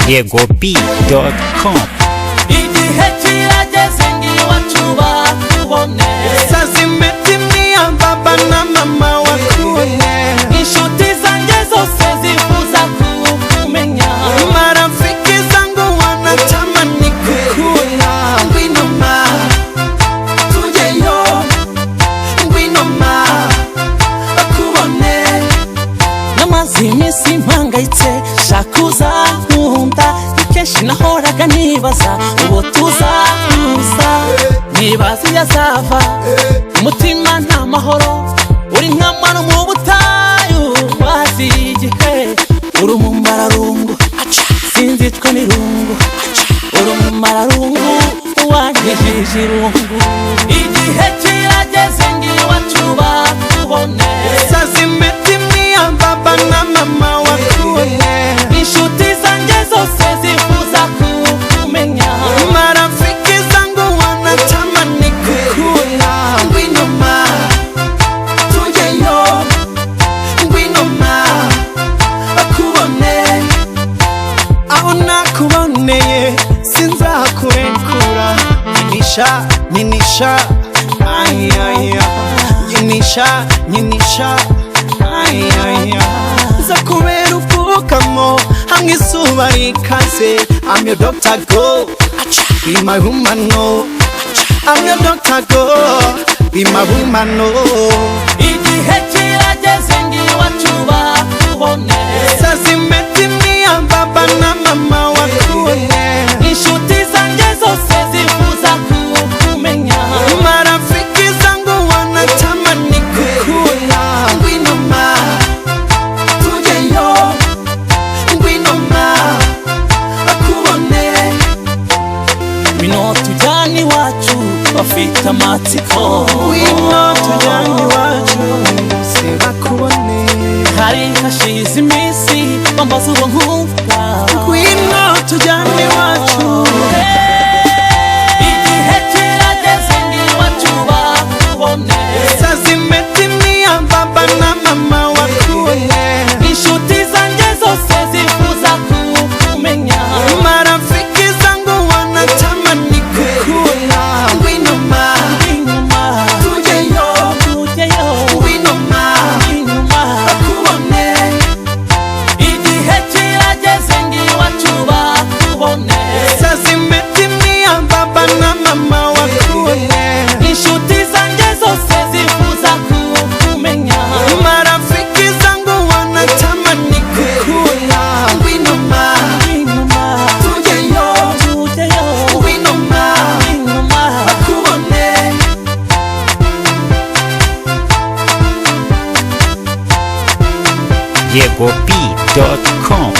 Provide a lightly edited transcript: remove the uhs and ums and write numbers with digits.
YegoB.com. igihe kirageze ngiwacu bakubone Sazimetimia baba na mama wakubone inshuti zanjye zose zifuza kukumenya marafiki zangu wanatamani kukuona ngwino ma tujeyo ngwino ma bakubone namaze iminsi mpangayitse shakuza nkunda kenshi nahoraga nibaza uwo tuzahuza nibaza iyo azava umutima nta mahoro uri nk'amano mu butayu wazi igihe uri umumararungu sinzicwa n'irungu uri umumararungu wanyijije irungu igihe kirageze ngiwacu bakubone sazimetimia baba na mama wakubone inshuti zanjye zose zifuza kukumenya marafiki zangu wanatamani kukuona ngwino ma tujeyo ngwino ma bakubone aho nakuboneye sinzakurekura nyinisha ayaya nyinisha ayaya zakubera uvukamo hamwe izuba rikaze I'm your doctor go be my woman no I'm your doctor go be my woman no igihe kirageze ngiwacu bakubone sazimetimia baba na mama wakubone inshuti zanjye zose zifuza kukumenya marafiki zangu wanatamani kukuona ngwino ma tujeyo ngwino ma bakubone ngwino tujyane iwacu bafite amatsiko ngwino tujyane iwacu se bakubone hari hashize iminsi bambaza uwo nkunda ngwino tujyane iwacu igihe kirageze ngiwacu bakubone sazimetimia baba na mama wakubone inshuti zanjye zose zifuza kukumenya marafiki zangu wanatamani kukuona ngwino ma inyuma tujeyo tugeyo ngwino ma inyuma bakubone igihe kirageze ngiwacu bakubone sazimetimia baba na mama wakubone inshuti zanjye zose zifuza kukumenya marafiki zangu wanatamani kukuona ngwino ma inyuma tujeyo tugeyo ngwino ma inyuma bakubone YegoB.com.